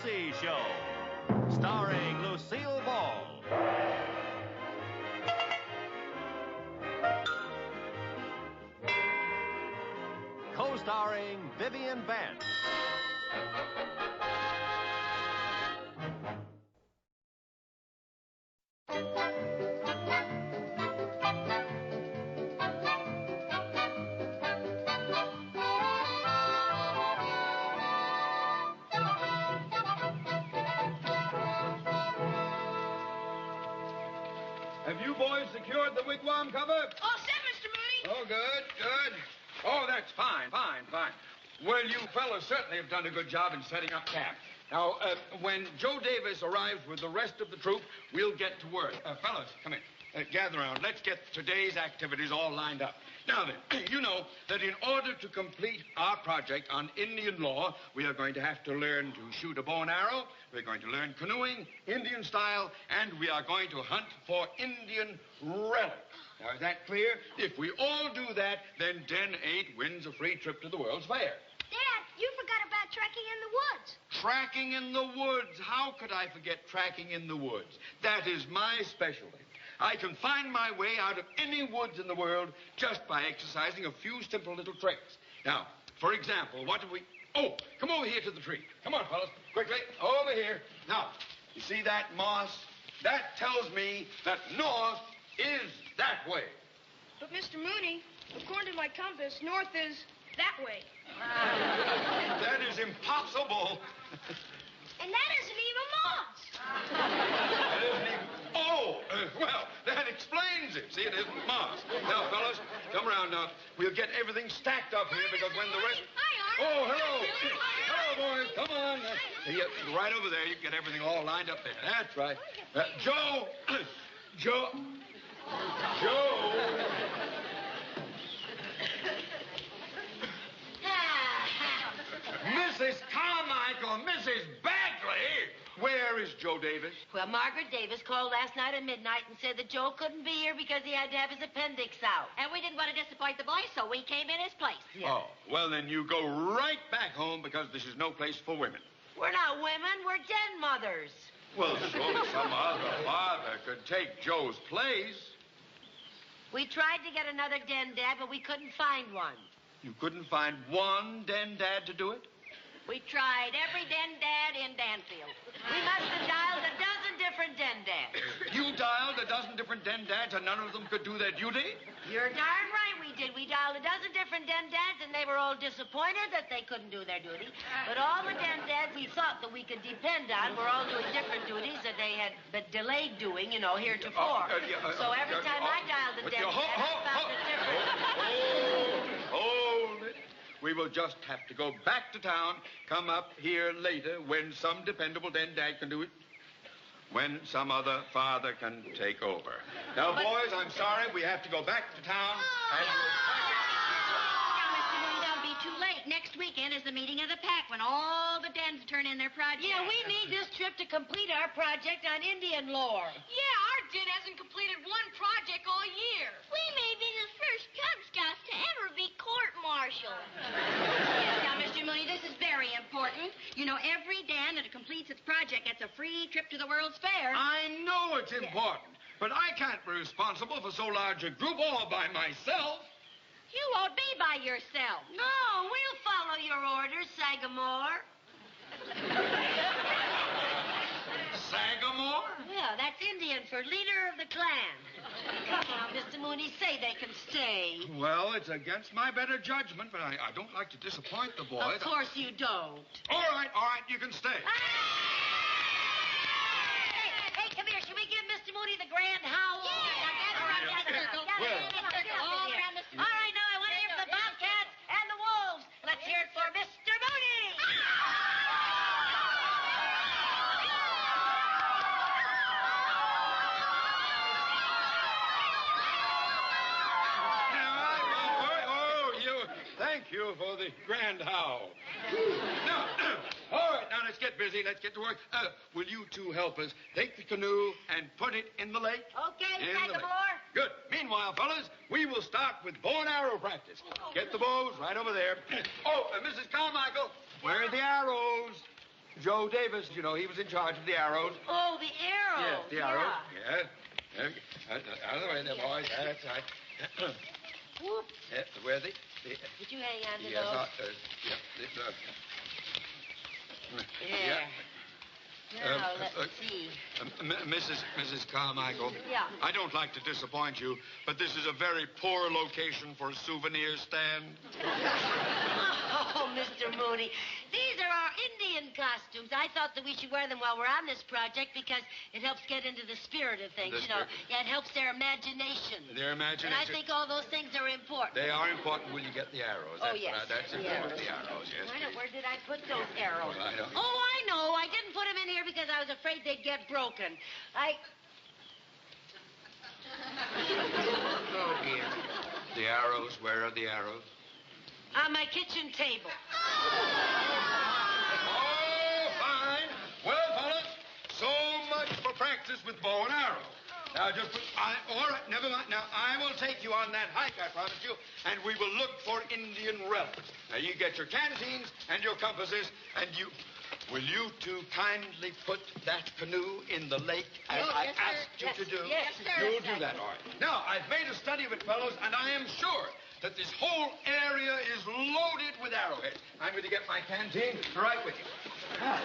Lucy Show, starring Lucille Ball. Co-starring Vivian Vance. Have you boys secured the wigwam cover? All set, Mr. Mooney. Oh, good. Oh, that's fine. Well, you fellas certainly have done a good job in setting up camp. Now, when Joe Davis arrives with the rest of the troop, we'll get to work. Fellas, come in. Gather around. Let's get today's activities all lined up. Now then, you know that in order to complete our project on Indian law, we are going to have to learn to shoot a bow and arrow, we're going to learn canoeing, Indian style, and we are going to hunt for Indian relics. Now, is that clear? If we all do that, then Den 8 wins a free trip to the World's Fair. Dad, you forgot about trekking in the woods. Tracking in the woods. How could I forget tracking in the woods? That is my specialty. I can find my way out of any woods in the world just by exercising a few simple little tricks. Now, for example, what do we... Oh, come over here to the tree. Come on, fellas, quickly, over here. Now, you see that moss? That tells me that north is that way. But, Mr. Mooney, according to my compass, north is that way. That is impossible. And that isn't even moss. That isn't even... Oh, well, that explains it. See, it isn't moss. Now, fellas, come around now. We'll get everything stacked up here because when the rest... Hi, Art. Oh, hello. Hello, boys. Come on. Right over there. You can get everything all lined up there. That's right. Joe. Joe. Mrs. Carmichael, Mrs. Bagley. Where is Joe Davis? Well, Margaret Davis called last night at midnight and said that Joe couldn't be here because he had to have his appendix out. And we didn't want to disappoint the boy, so we came in his place. Yeah. Oh, well, then you go right back home because this is no place for women. We're not women, we're den mothers. Well, surely some other father could take Joe's place. We tried to get another den dad, but we couldn't find one. You couldn't find one den dad to do it? We tried every den dad in Danfield. We must have dialed a dozen different den dads. You dialed a dozen different den dads and none of them could do their duty? You're darn right we did. We dialed a dozen different den dads, and they were all disappointed that they couldn't do their duty. But all the den dads we thought that we could depend on were all doing different duties that they had been delayed doing, heretofore. So every time I dialed a den dad, I found a different... Hold it. We will just have to go back to town, come up here later when some dependable den dad can do it. When some other father can take over. Now, boys, I'm sorry. We have to go back to town. And Now, Mr. Moon, don't be too late. Next weekend is the meeting of the pack when all the dens turn in their projects. Yeah, we need this trip to complete our project on Indian lore. Yeah, our den hasn't completed one project all year. We may be the first Cub Scouts to ever be court-martialed. Yes, now, Mr. Mooney, this is very important. You know, every den that completes its project gets a free trip to the World's Fair. I know it's important, but I can't be responsible for so large a group all by myself. You won't be by yourself. No, we'll follow your orders, Sagamore. Sagamore? Yeah, that's Indian for leader of the clan. Come on, Mr. Mooney, say they can stay. Well, it's against my better judgment, but I don't like to disappoint the boys. Of course you don't. All right, you can stay. Hey, come here. Should we give Mr. Mooney the grand howl? Now, gather around, gather around. All around Mr. Mooney. All right, now I want to hear from the Bobcats and the Wolves. Let's hear it for Mr. Mooney. Thank you for the grand howl. Now, all right, now let's get busy. Let's get to work. Will you two help us take the canoe and put it in the lake? Okay, In the lake. Sagamore. Good. Meanwhile, fellas, we will start with bow and arrow practice. Get the bows right over there. Oh, Mrs. Carmichael, where are the arrows? Joe Davis, you know, he was in charge of the arrows. Oh, the arrow. Yes, the arrows. Yeah. Out of the way there, boys. That's right. Whoop. Where the... Did you hang on to Yes, those? yeah. Now, let's see. Mrs. Carmichael. Yeah. I don't like to disappoint you, but this is a very poor location for a souvenir stand. Oh, Mr. Mooney, these are our Indian costumes. I thought that we should wear them while we're on this project because it helps get into the spirit of things, you know. Yeah, it helps their imagination. Their imagination. And I think all those things are important. They are important when you get the arrows. Oh, yes. That's important, the arrows, yes. Where did I put those arrows? Well, I don't... Oh, I know. I didn't put them in here because I was afraid they'd get broken. Oh, dear. The arrows, where are the arrows? On my kitchen table. Oh, fine. Well, fellas, so much for practice with bow and arrow. Now, all right, never mind. Now, I will take you on that hike, I promise you, and we will look for Indian relics. Now, you get your canteens and your compasses, and you... Will you two kindly put that canoe in the lake as I asked you to do? Yes, sir. You'll do that, all right. Now, I've made a study of it, fellows, and I am sure that this whole area is loaded with arrowheads. I'm going to get my canteen right with you. Where are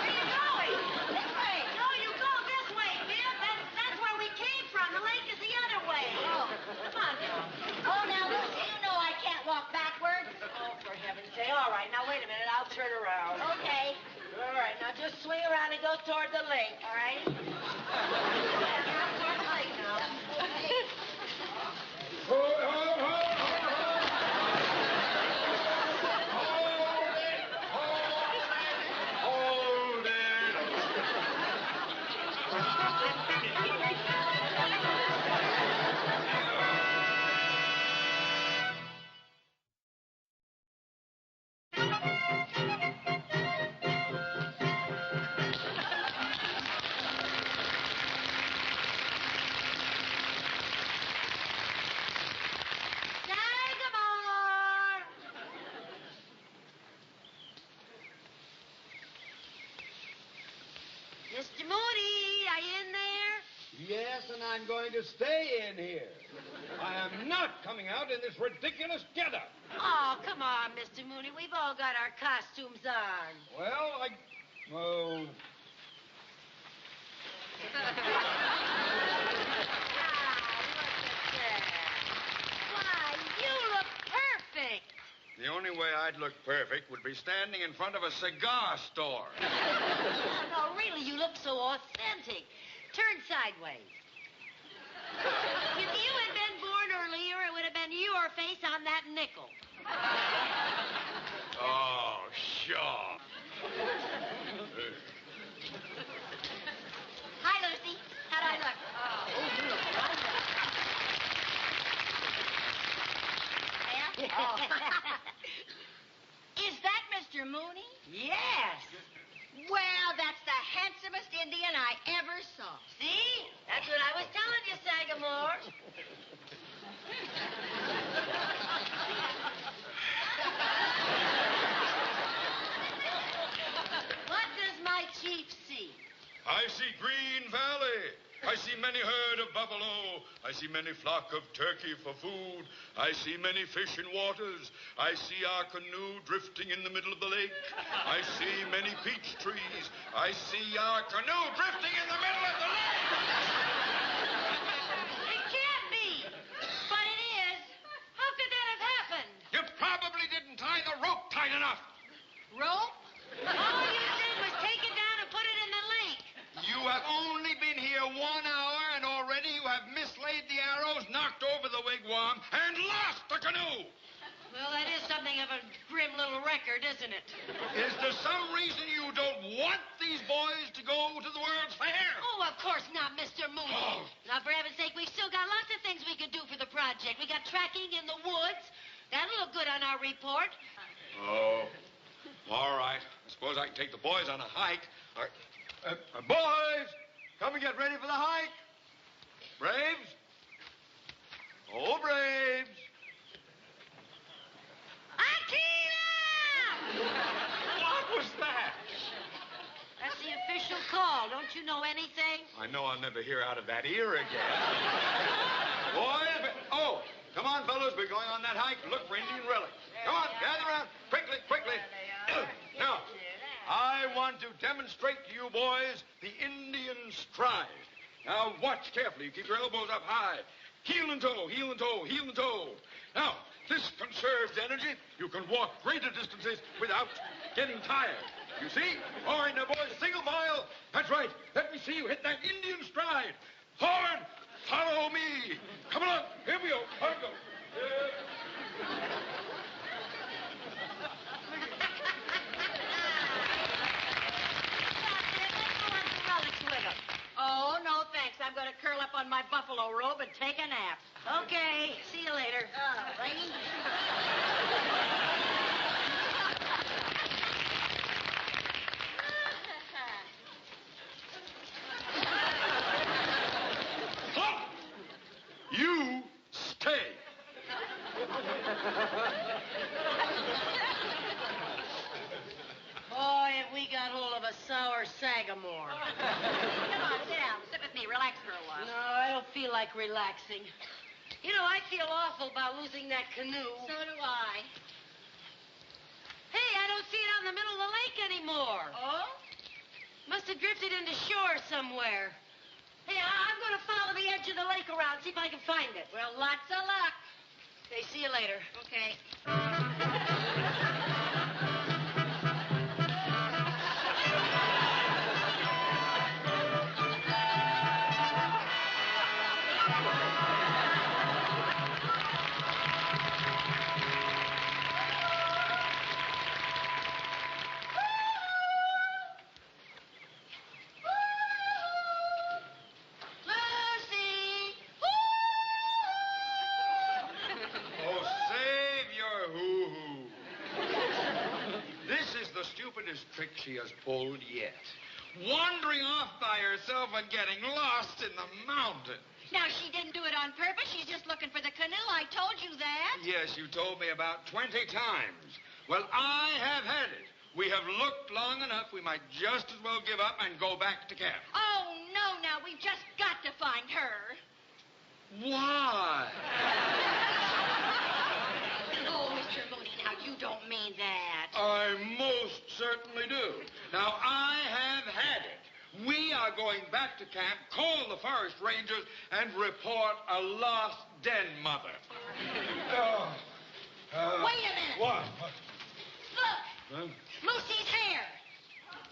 you going? This way. No, you go this way, Bill. That's where we came from. The lake is the other way. Oh, come on, Bill. Oh, now, Lucy, you know I can't walk backwards. Oh, for heaven's sake. All right, now wait a minute. I'll turn around. Okay. All right, now just swing around and go toward the lake, all right? Toward the lake now. Hold it. Sagamore! Mr. Mooney, are you in there? Yes, and I'm going to stay in here. I am not coming out in this ridiculous getup. Oh, come on, Mr. Mooney. We've all got our costumes on. Well, oh. Why, you look perfect. The only way I'd look perfect would be standing in front of a cigar store. No, really, you look so authentic. Turn sideways. If you had been born earlier, it would have been your face on that nickel. Oh, sure. Hi, Lucy. How'd I look? Yeah? Oh. Is that Mr. Mooney? Yes. Well, that's the handsomest Indian I ever saw. See? That's what I was telling you, Sagamore. What does my chief see? I see green valley. I see many herd of buffalo. I see many flock of turkey for food. I see many fish in waters. I see our canoe drifting in the middle of the lake. I see many peach trees. I see our canoe drifting in the middle of the lake. It can't be. But it is. How could that have happened? You probably didn't tie the rope tight enough. Rope? All you did was take it down and put it in the lake. You have only been here 1 hour, and already you have mislaid the arrows, knocked over the wigwam, and lost the canoe. Well, that is something of a grim little record, isn't it? Is there some reason you don't want these boys to go to the World's Fair? Oh, of course not, Mr. Mooney. Oh. Now, for heaven's sake, we've still got lots of things we could do for the project. We got tracking in the woods. That'll look good on our report. Oh, all right. I suppose I can take the boys on a hike. Boys, come and get ready for the hike. Braves? Oh, Braves. Akira! you know anything? I know I'll never hear out of that ear again. Boys, oh, come on, fellows. We're going on that hike. Look for Indian relics. Come on, gather around. Quickly, quickly. Now, I want to demonstrate to you boys the Indian stride. Now, watch carefully. You keep your elbows up high. Heel and toe, heel and toe, heel and toe. Now, this conserves energy. You can walk greater distances without getting tired. You see? All right, now, boys, single file. That's right. Let me see you hit that Indian stride. Forward. Follow me. Come on. Here we go. On go. Oh, no, thanks. I'm going to curl up on my buffalo robe and take a nap. Okay, see you later. Stop! You stay. Boy, if we got hold of a sour sagamore. Come on, sit down. Sit with me. Relax for a while. No, I don't feel like relaxing. You know, I feel awful about losing that canoe. So do I. Hey, I don't see it out in the middle of the lake anymore. Oh? Must have drifted into shore somewhere. Hey, I'm going to follow the edge of the lake around, see if I can find it. Well, lots of luck. Okay, see you later. Okay. Oh, save your hoo-hoo. This is the stupidest trick she has pulled yet. Wandering off by herself and getting lost in the mountains. Now, she didn't do it on purpose. She's just looking for the canoe. I told you that. Yes, you told me about 20 times. Well, I have had it. We have looked long enough. We might just as well give up and go back to camp. Oh, no, now. We've just got to find her. Why? Oh, Mr. Mooney, now, you don't mean that. I most certainly do. Now, I have had it. We are going back to camp, call the forest rangers, and report a lost den mother. Wait a minute. What? Look. Huh? Lucy's hair.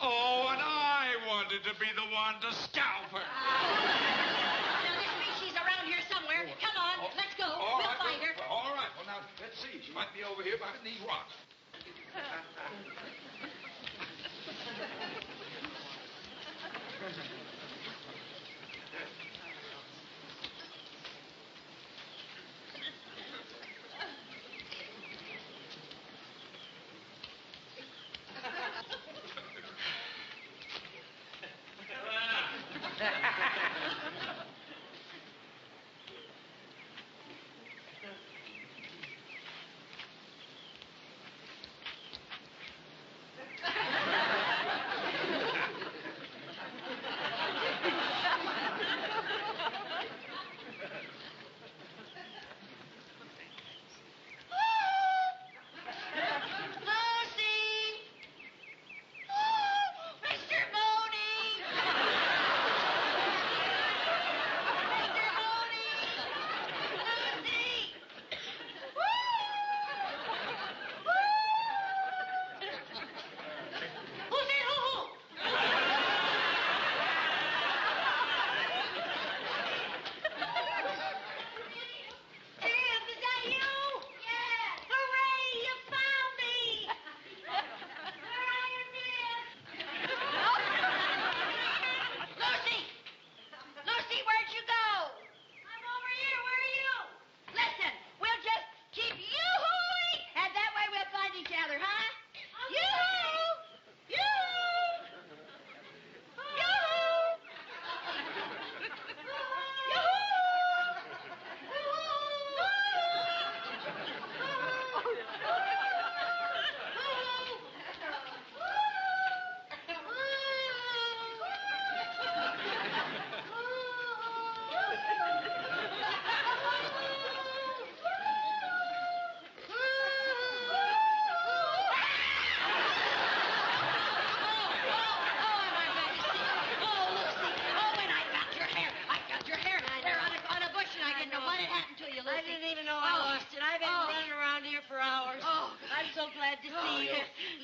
Oh, and I wanted to be the one to scalp her. Now, this means she's around here somewhere. Come on, let's go. All We'll right, find her. All right. Well, now, let's see. She might be over here behind these rocks.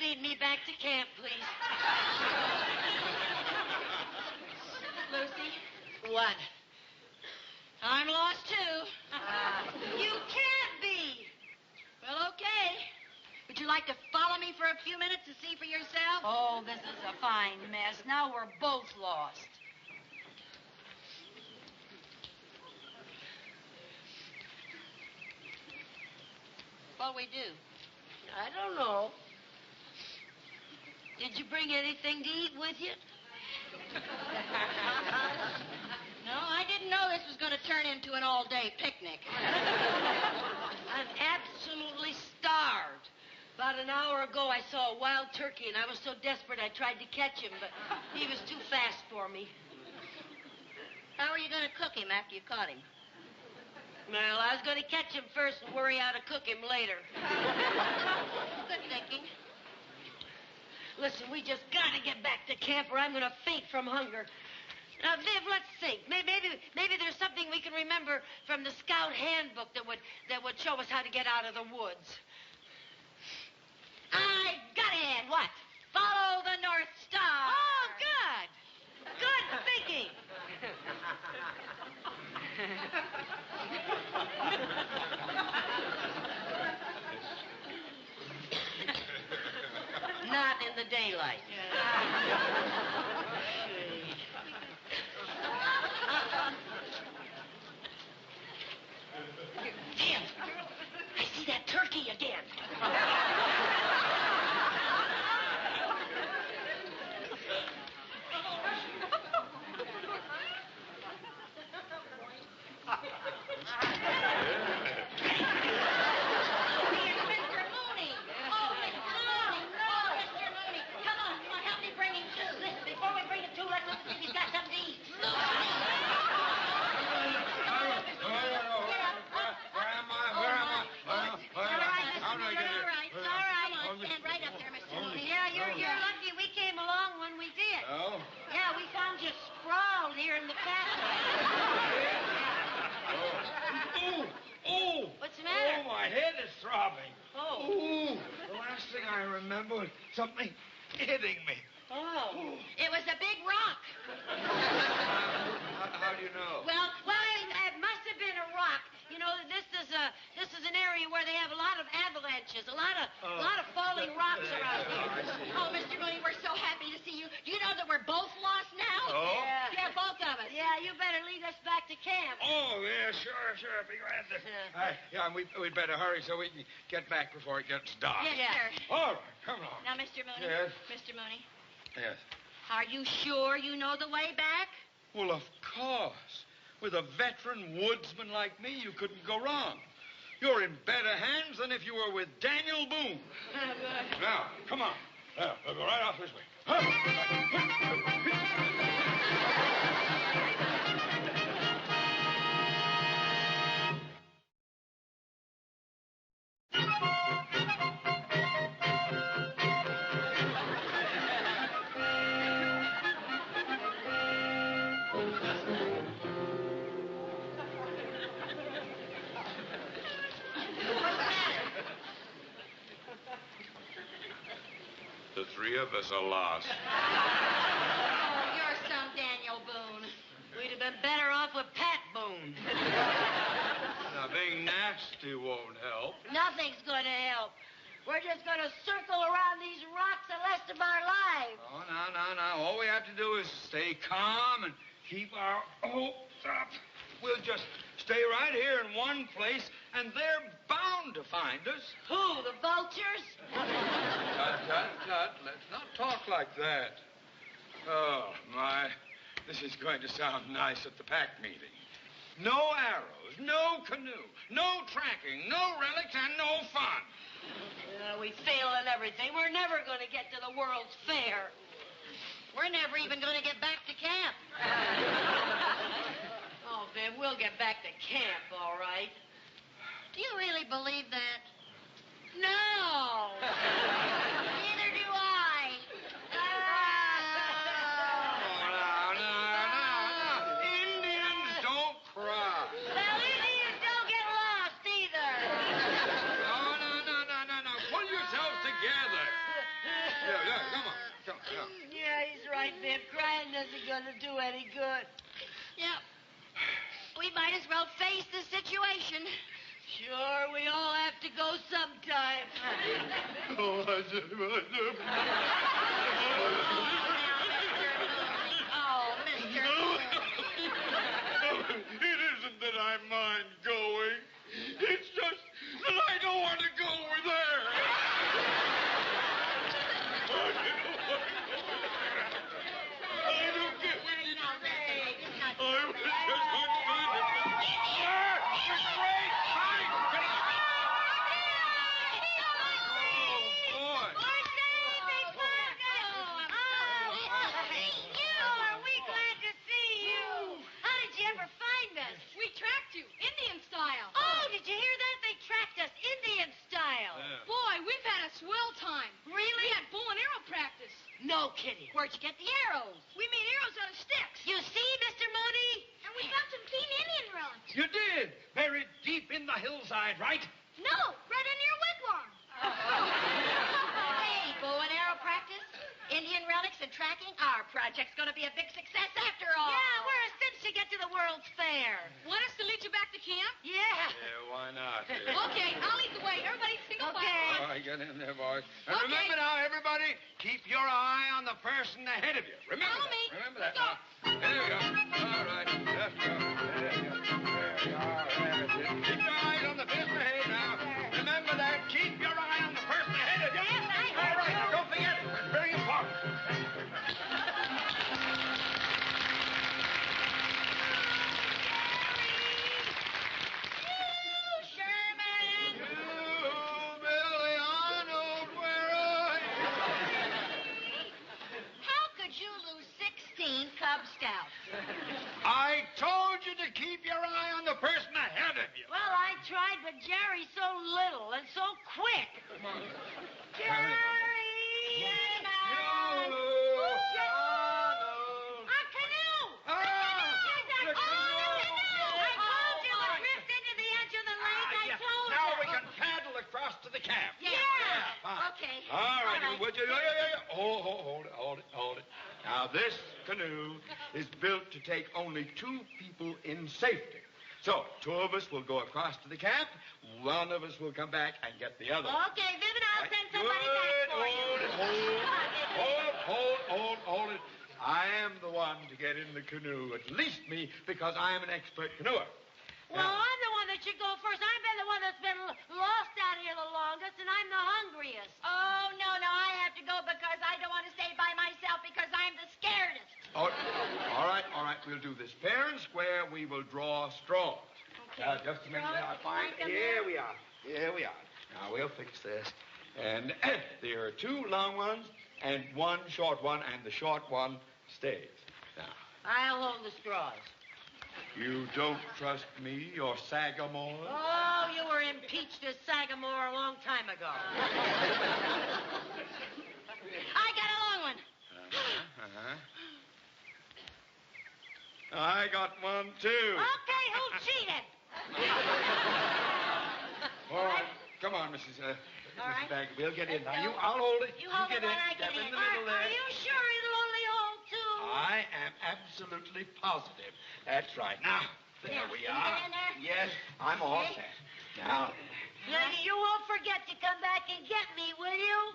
Lead me back to camp, please. Lucy, What? I'm lost, too. You can't be. Well, okay. Would you like to follow me for a few minutes to see for yourself? Oh, this is a fine mess. Now we're both lost. What'll we do? I don't know. Did you bring anything to eat with you? No, I didn't know this was going to turn into an all-day picnic. I'm absolutely starved. About an hour ago, I saw a wild turkey, and I was so desperate I tried to catch him, but he was too fast for me. How are you going to cook him after you caught him? Well, I was going to catch him first and worry how to cook him later. Good thinking. Listen, we just got to get back to camp or I'm going to faint from hunger. Now, Viv, let's think. Maybe there's something we can remember from the Scout handbook that would show us how to get out of the woods. I got it. What? Follow the North Star. Oh, good. Good thinking. Not in the daylight. Damn. I see that turkey again. Something hitting me. Oh. It was a big rock. How do you know? Well, it must have been a rock. You know, this is an area where they have a lot of avalanches, a lot of falling rocks around here. Oh, Mr. Mooney, we're so happy to see you. Do you know that we're both lost now? Oh? Yeah, both of us. Yeah, you better lead us back to camp. Oh, yeah, sure. Be glad to. And we'd better hurry so we can get back before it gets dark. Yes, sir. All right, come along. Now, Mr. Mooney. Yes? Mr. Mooney, Yes. are you sure you know the way back? Well, of course. With a veteran woodsman like me, you couldn't go wrong. You're in better hands than if you were with Daniel Boone. Now, come on. We'll go right off this way. The three of us are lost. Oh, you're some Daniel Boone. We'd have been better off with Pat Boone. Now, being nasty won't help. Nothing's going to help. We're just going to circle around these rocks the rest of our lives. Oh, now. All we have to do is stay calm and keep our hopes up. We'll just stay right here in one place, and they're bound to find us. Who, the vultures? Tut. Let's not talk like that. Oh, my. This is going to sound nice at the pack meeting. No arrows, no canoe, no tracking, no relics, and no fun. We fail at everything. We're never going to get to the World's Fair. We're never even going to get back to camp. Oh, Viv, we'll get back to camp, all right. Do you really believe that? No! Neither do I. Now. Indians don't cry. Well, Indians don't get lost either. No. Pull yourself together. gonna do any good. Yep. We might as well face the situation. Sure, we all have to go sometime. Oh, Mr. It isn't that I mind going. It's just that I don't want to go over there. I don't get what you say. I was just No kidding. Where'd you get the arrows? We made arrows out of sticks. You see, Mr. Mooney? And we found some keen Indian relics. You did. Buried deep in the hillside, right? No, right in your wigwam. Hey, bow and arrow practice, Indian relics and tracking. Our project's going to be a big success after all. Yeah, we're a cinch to get to the World's Fair. Want us to lead you back to camp? Yeah. Yeah, why not? Okay, I'll lead the way. Everybody single Okay. file. All right, get in there, boys. And Okay. remember now, everybody, keep your eye on the person ahead of you. Remember Follow that. me. Remember that. Go. Now. There you go. All right, let's go. There you go. There you are. That's it. Keep your eyes on the person ahead now. Remember that. Keep your eye on the person ahead of you. All right, don't forget it. It's very important. How could you lose 16 Cub Scouts? I told you to keep your eye on the person ahead of you. Well, I tried, but Jerry's so little and so quick. Come on. Jerry! Our canoe! Ah, the canoe. I told you it drifted into the edge of the lake. I told you. Now we can paddle across to the camp. Yeah. Fine. Okay. All right, All right. would you? Hold it. Now, this canoe is built to take only 2 people in safety. So, 2 of us will go across to the camp. 1 of us will come back and get the other. Okay, Vivian, I'll send somebody Good. back for you. Hold it. I am the one to get in the canoe, at least me, because I am an expert canoeer. Well, I'm the one that should go first. I've been the one that's been lost out here the longest, and I'm the hungriest. Oh, no, I have to go because I don't want to stay by myself because I'm the scaredest. Oh, all right. We'll do this fair and square. We will draw straws. Okay. Just a minute. Straws, I'll find. like 'em Here we are. Now, we'll fix this. And there are 2 long ones and 1 short one, and the short one stays. Now, I'll hold the straws. you don't trust me, your Sagamore? Oh, you were impeached as Sagamore a long time ago. I got a long one. I got one, too. Okay, who cheated? All right. Come on, Mrs. right. Bagger. We'll get in. Let's Now, go. I'll hold it. You hold get it while in. I Step get in in. the middle there. Are you sure it'll only hold 2? I am absolutely positive. That's right. Now, there Yeah, we you are. get in there? Yes, I'm all Okay. set. Now, You won't forget to come back and get me, will you?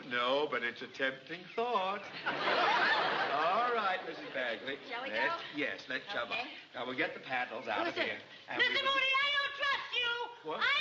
no, but it's a tempting thought. All right, Mrs. Bagley. Shall we go? Yes, let's shove Okay. up. Now, we'll get the paddles out of Listen, here. and Mr. we will- Mooney, I don't trust you. What? I